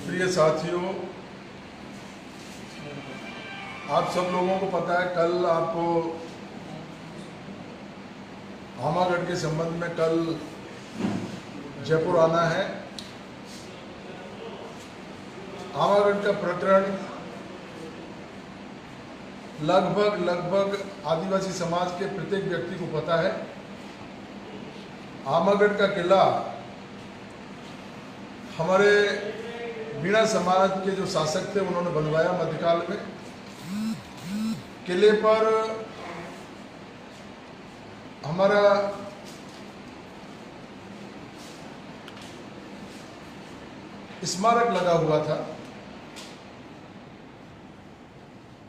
प्रिय साथियों, आप सब लोगों को पता है कल आपको आमागढ़ के संबंध में कल जयपुर आना है। आमागढ़ का प्रकरण लगभग आदिवासी समाज के प्रत्येक व्यक्ति को पता है। आमागढ़ का किला हमारे मीणा समाज के जो शासक थे उन्होंने बनवाया मध्यकाल में। किले पर हमारा स्मारक लगा हुआ था,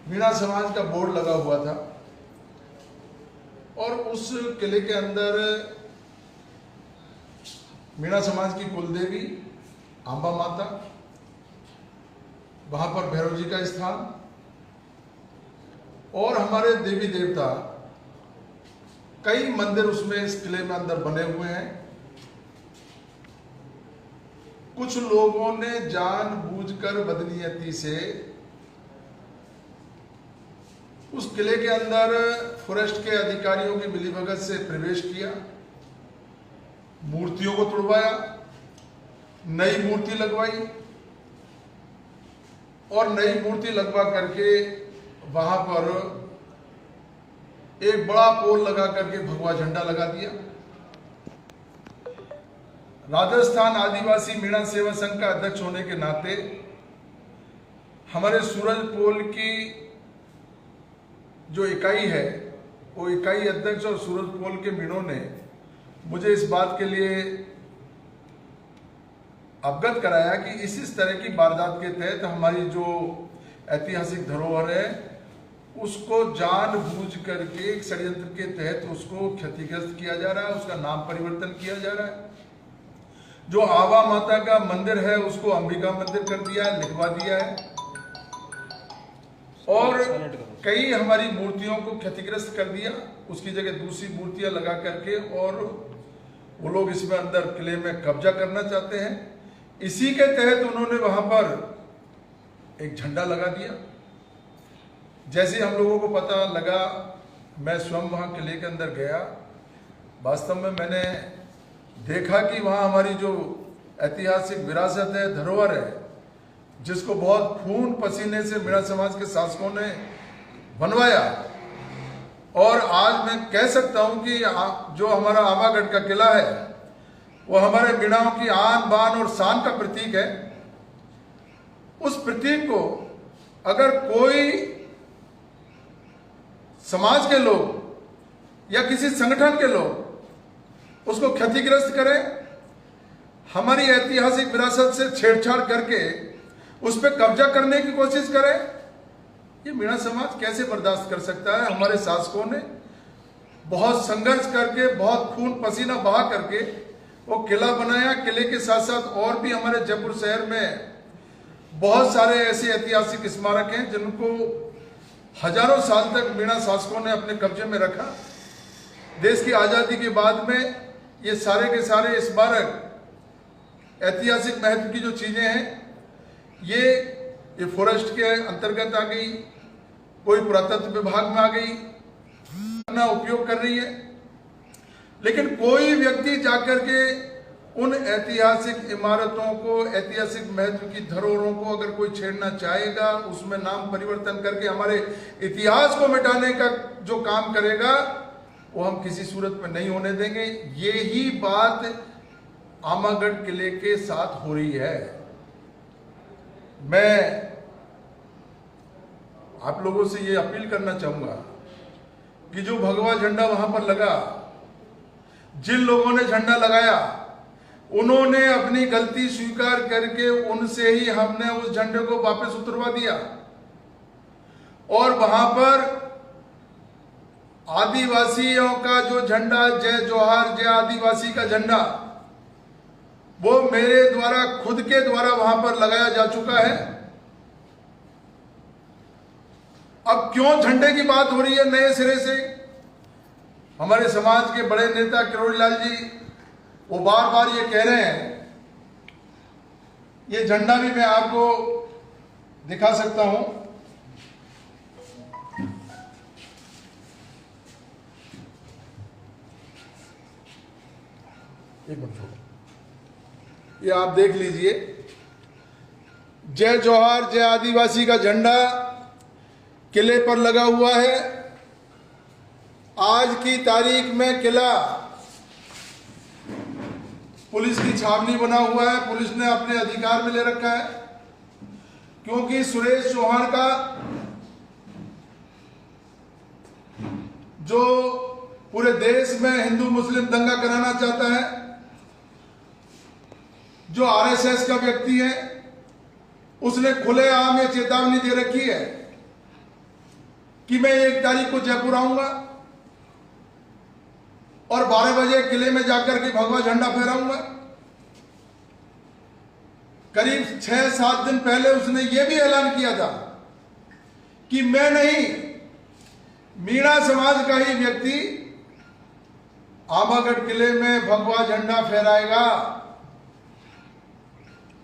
मीणा समाज का बोर्ड लगा हुआ था और उस किले के अंदर मीणा समाज की कुलदेवी अंबा माता, वहां पर भैरव जी का स्थान और हमारे देवी देवता, कई मंदिर उसमें इस किले में अंदर बने हुए हैं। कुछ लोगों ने जानबूझकर बदनीयती से उस किले के अंदर फॉरेस्ट के अधिकारियों की मिलीभगत से प्रवेश किया, मूर्तियों को तुड़वाया, नई मूर्ति लगवाई और नई मूर्ति लगवा करके वहां पर एक बड़ा पोल लगा करके भगवा झंडा लगा दिया। राजस्थान आदिवासी मीणा सेवा संघ का अध्यक्ष होने के नाते हमारे सूरज पोल की जो इकाई है वो इकाई अध्यक्ष और सूरज पोल के मीणों ने मुझे इस बात के लिए अवगत कराया कि इस तरह की वारदात के तहत हमारी जो ऐतिहासिक धरोहर है उसको जानबूझ करके एक षड्यंत्र के तहत उसको क्षतिग्रस्त किया जा रहा है, उसका नाम परिवर्तन किया जा रहा है। जो आवा माता का मंदिर है उसको अंबिका मंदिर कर दिया है, लिखवा दिया है और कई हमारी मूर्तियों को क्षतिग्रस्त कर दिया, उसकी जगह दूसरी मूर्तियां लगा करके और वो लोग इसमें अंदर किले में कब्जा करना चाहते हैं। इसी के तहत उन्होंने वहां पर एक झंडा लगा दिया। जैसे हम लोगों को पता लगा, मैं स्वयं वहां किले के अंदर गया। वास्तव में मैंने देखा कि वहां हमारी जो ऐतिहासिक विरासत है, धरोहर है, जिसको बहुत खून पसीने से मीणा समाज के शासकों ने बनवाया और आज मैं कह सकता हूं कि जो हमारा आमागढ़ का किला है वो हमारे मीणाओं की आन बान और शान का प्रतीक है। उस प्रतीक को अगर कोई समाज के लोग या किसी संगठन के लोग उसको क्षतिग्रस्त करें, हमारी ऐतिहासिक विरासत से छेड़छाड़ करके उस पर कब्जा करने की कोशिश करें, ये मीणा समाज कैसे बर्दाश्त कर सकता है। हमारे शासकों ने बहुत संघर्ष करके, बहुत खून पसीना बहा करके वो किला बनाया। किले के साथ साथ और भी हमारे जयपुर शहर में बहुत सारे ऐसे ऐतिहासिक स्मारक हैं जिनको हजारों साल तक मीणा शासकों ने अपने कब्जे में रखा। देश की आजादी के बाद में ये सारे के सारे स्मारक, ऐतिहासिक महत्व की जो चीजें हैं, ये फॉरेस्ट के अंतर्गत आ गई, कोई पुरातत्व विभाग में आ गई, अपना उपयोग कर रही है। लेकिन कोई व्यक्ति जाकर के उन ऐतिहासिक इमारतों को, ऐतिहासिक महत्व की धरोहरों को अगर कोई छेड़ना चाहेगा, उसमें नाम परिवर्तन करके हमारे इतिहास को मिटाने का जो काम करेगा, वो हम किसी सूरत में नहीं होने देंगे। यही बात आमागढ़ किले के साथ हो रही है। मैं आप लोगों से ये अपील करना चाहूंगा कि जो भगवा झंडा वहां पर लगा, जिन लोगों ने झंडा लगाया उन्होंने अपनी गलती स्वीकार करके उनसे ही हमने उस झंडे को वापस उतरवा दिया और वहां पर आदिवासियों का जो झंडा, जय जोहार जय आदिवासी का झंडा, वो मेरे द्वारा, खुद के द्वारा वहां पर लगाया जा चुका है। अब क्यों झंडे की बात हो रही है नए सिरे से? हमारे समाज के बड़े नेता किरोड़ी लाल जी वो बार बार ये कह रहे हैं, ये झंडा भी मैं आपको दिखा सकता हूं। एक मिनट, ये आप देख लीजिए, जय जोहार जय आदिवासी का झंडा किले पर लगा हुआ है। आज की तारीख में किला पुलिस की छावनी बना हुआ है, पुलिस ने अपने अधिकार में ले रखा है, क्योंकि सुरेश चौहान का जो पूरे देश में हिंदू मुस्लिम दंगा कराना चाहता है, जो आरएसएस का व्यक्ति है, उसने खुलेआम ये चेतावनी दे रखी है कि मैं 1 तारीख को जयपुर आऊंगा और 12 बजे किले में जाकर के भगवा झंडा फहराऊंगा। करीब 6-7 दिन पहले उसने यह भी ऐलान किया था कि मैं नहीं, मीणा समाज का ही व्यक्ति आमागढ़ किले में भगवा झंडा फहराएगा।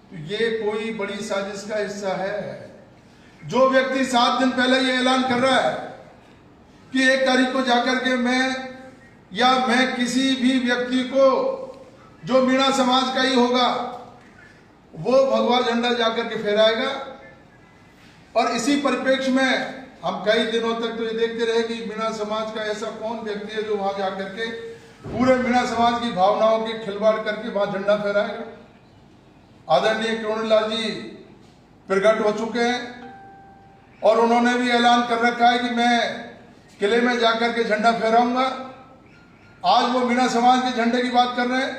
तो ये कोई बड़ी साजिश का हिस्सा है। जो व्यक्ति 7 दिन पहले ये ऐलान कर रहा है कि 1 तारीख को जाकर के मैं किसी भी व्यक्ति को जो मीणा समाज का ही होगा वो भगवा झंडा जाकर के फहराएगा। और इसी परिप्रेक्ष्य में हम कई दिनों तक तो ये देखते रहे कि मीणा समाज का ऐसा कौन व्यक्ति है जो वहां जाकर के पूरे मीणा समाज की भावनाओं के खिलवाड़ करके वहां झंडा फहराएगा। आदरणीय किरोड़ीलाल जी प्रकट हो चुके हैं और उन्होंने भी ऐलान कर रखा है कि मैं किले में जाकर के झंडा फहराऊंगा। आज वो मीणा समाज के झंडे की बात कर रहे हैं,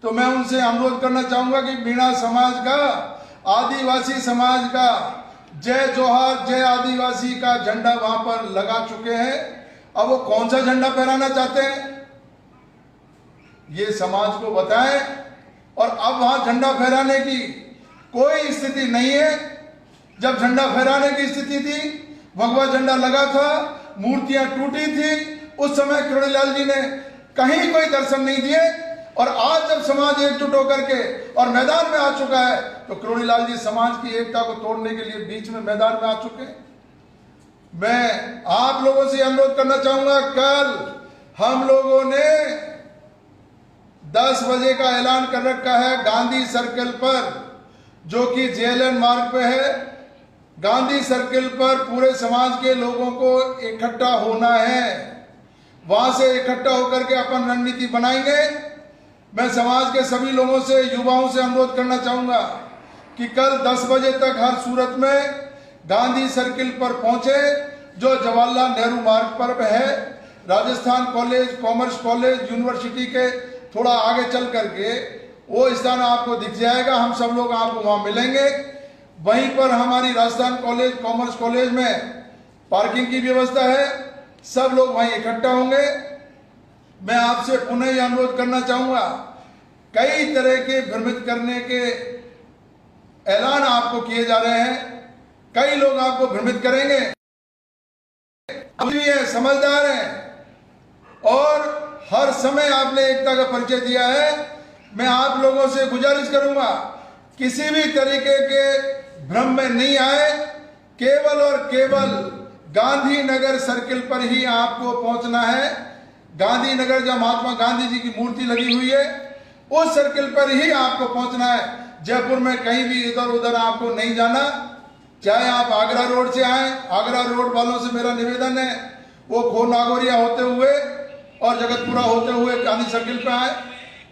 तो मैं उनसे अनुरोध करना चाहूंगा कि मीणा समाज का, आदिवासी समाज का जय जोहार जय आदिवासी का झंडा वहां पर लगा चुके हैं। अब वो कौन सा झंडा फहराना चाहते हैं ये समाज को बताएं। और अब वहां झंडा फहराने की कोई स्थिति नहीं है। जब झंडा फहराने की स्थिति थी, भगवा झंडा लगा था, मूर्तियां टूटी थी, उस समय किरोड़ीलाल जी ने कहीं कोई दर्शन नहीं दिए। और आज जब समाज एकजुट होकर के और मैदान में आ चुका है, तो किरोड़ीलाल जी समाज की एकता को तोड़ने के लिए बीच में मैदान में आ चुके हैं। मैं आप लोगों से अनुरोध करना चाहूंगा, कल हम लोगों ने 10 बजे का ऐलान कर रखा है गांधी सर्किल पर, जो कि जेएलएन मार्ग पे है। गांधी सर्किल पर पूरे समाज के लोगों को इकट्ठा होना है। वहां से इकट्ठा होकर के अपन रणनीति बनाएंगे। मैं समाज के सभी लोगों से, युवाओं से अनुरोध करना चाहूंगा कि कल 10 बजे तक हर सूरत में गांधी सर्किल पर पहुंचे, जो जवाहरलाल नेहरू मार्ग पर है। Rajasthan college, commerce college, university के थोड़ा आगे चल करके वो स्थान आपको दिख जाएगा। हम सब लोग आपको वहां मिलेंगे। वहीं पर हमारी राजस्थान कॉलेज, कॉमर्स कॉलेज में पार्किंग की व्यवस्था है। सब लोग वहीं इकट्ठा होंगे। मैं आपसे पुनः यह अनुरोध करना चाहूंगा, कई तरह के भ्रमित करने के ऐलान आपको किए जा रहे हैं। कई लोग आपको भ्रमित करेंगे। अभी है, समझदार हैं और हर समय आपने एकता का परिचय दिया है। मैं आप लोगों से गुजारिश करूंगा, किसी भी तरीके के भ्रम में नहीं आए। केवल और केवल गांधीनगर सर्किल पर ही आपको पहुंचना है। गांधीनगर जहां महात्मा गांधी जी की मूर्ति लगी हुई है, उस सर्किल पर ही आपको पहुंचना है। जयपुर में कहीं भी इधर उधर आपको नहीं जाना। चाहे आप आगरा रोड से आए, आगरा रोड वालों से मेरा निवेदन है वो खो नागौरिया होते हुए और जगतपुरा होते हुए गांधी सर्किल पे आए।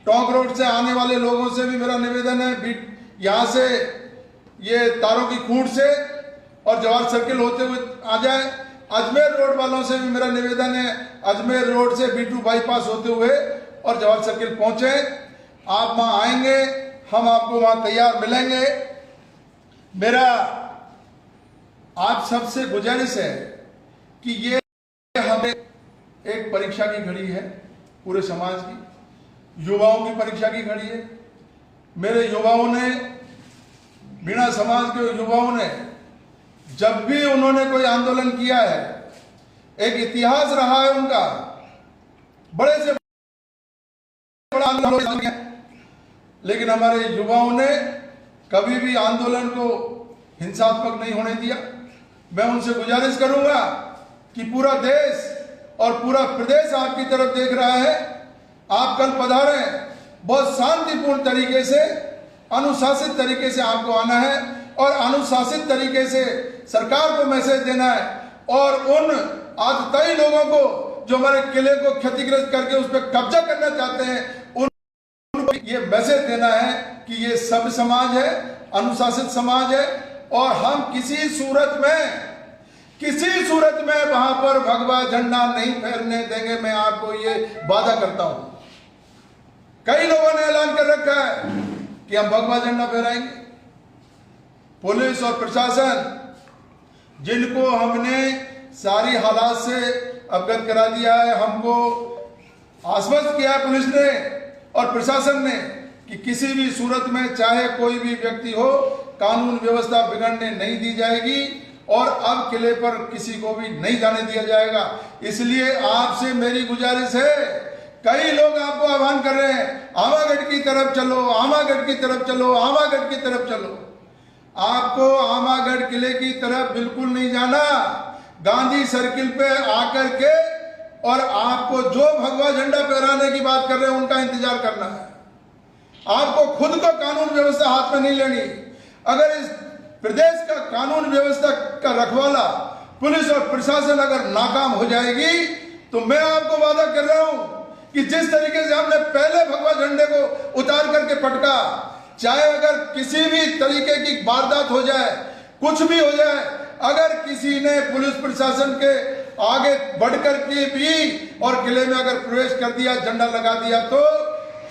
टोंक रोड से आने वाले लोगों से भी मेरा निवेदन है, यहाँ से ये तारों की खूंट से और जवाहर सर्किल होते हुए आ जाए। अजमेर रोड वालों से भी मेरा निवेदन है, अजमेर रोड से B2 बाईपास होते हुए और जवाहर सर्किल पहुंचे। आप वहां आएंगे, हम आपको वहां तैयार मिलेंगे। मेरा आप सबसे गुजारिश है कि ये हमें एक परीक्षा की घड़ी है, पूरे समाज की, युवाओं की परीक्षा की घड़ी है। मेरे युवाओं ने, मीणा समाज के युवाओं ने जब भी उन्होंने कोई आंदोलन किया है, एक इतिहास रहा है उनका। बड़े से बड़ा आंदोलन लेकिन हमारे युवाओं ने कभी भी आंदोलन को हिंसात्मक नहीं होने दिया। मैं उनसे गुजारिश करूंगा कि पूरा देश और पूरा प्रदेश आपकी तरफ देख रहा है। आप कल पधारें, बहुत शांतिपूर्ण तरीके से, अनुशासित तरीके से आपको आना है और अनुशासित तरीके से सरकार को मैसेज देना है और उन आतताई लोगों को जो हमारे किले को क्षतिग्रस्त करके उस पर कब्जा करना चाहते हैं, उनको ये मैसेज देना है कि ये सब समाज है, अनुशासित समाज है और हम किसी सूरत में वहां पर भगवा झंडा नहीं फहरने देंगे। मैं आपको ये वादा करता हूं। कई लोगों ने ऐलान कर रखा है कि हम भगवा झंडा फहराएंगे। पुलिस और प्रशासन, जिनको हमने सारी हालात से अवगत करा दिया है, हमको आश्वस्त किया है पुलिस ने और प्रशासन ने कि किसी भी सूरत में चाहे कोई भी व्यक्ति हो, कानून व्यवस्था बिगड़ने नहीं दी जाएगी और अब किले पर किसी को भी नहीं जाने दिया जाएगा। इसलिए आपसे मेरी गुजारिश है, कई लोग आपको आह्वान कर रहे हैं, आमागढ़ की तरफ चलो, आमागढ़ की तरफ चलो, आमागढ़ की तरफ चलो। आपको आमागढ़ किले की तरफ बिल्कुल नहीं जाना। गांधी सर्किल पे आकर के और आपको जो भगवा झंडा फहराने की बात कर रहे हैं उनका इंतजार करना है। आपको खुद को कानून व्यवस्था हाथ में नहीं लेनी। अगर इस प्रदेश का कानून व्यवस्था का रखवाला पुलिस और प्रशासन अगर नाकाम हो जाएगी तो मैं आपको वादा कर रहा हूं कि जिस तरीके से हमने पहले भगवा झंडे को उतार करके पटका, चाहे अगर किसी भी तरीके की वारदात हो जाए, कुछ भी हो जाए, अगर किसी ने पुलिस प्रशासन के आगे बढ़कर के भी और किले में अगर प्रवेश कर दिया, झंडा लगा दिया, तो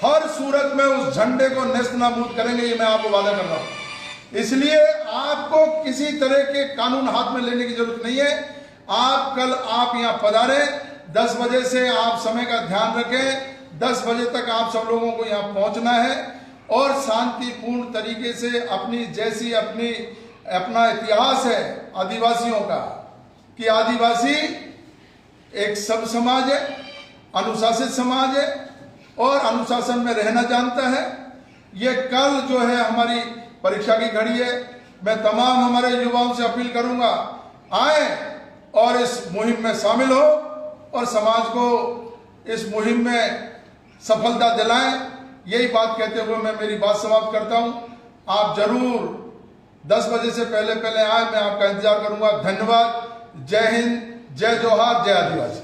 हर सूरत में उस झंडे को नेस्तनाबूद करेंगे। ये मैं आपको वादा कर रहा हूं। इसलिए आपको किसी तरह के कानून हाथ में लेने की जरूरत नहीं है। आप कल यहां पधारें, 10 बजे से आप समय का ध्यान रखें। 10 बजे तक आप सब लोगों को यहां पहुंचना है और शांतिपूर्ण तरीके से अपना इतिहास है आदिवासियों का कि आदिवासी एक सब समाज है, अनुशासित समाज है और अनुशासन में रहना जानता है। ये कल जो है हमारी परीक्षा की घड़ी है। मैं तमाम हमारे युवाओं से अपील करूंगा, आए और इस मुहिम में शामिल हो और समाज को इस मुहिम में सफलता दिलाएं। यही बात कहते हुए मैं मेरी बात समाप्त करता हूं। आप जरूर 10 बजे से पहले आए, मैं आपका इंतजार करूंगा। धन्यवाद। जय हिंद, जय जोहार, जय आदिवासी।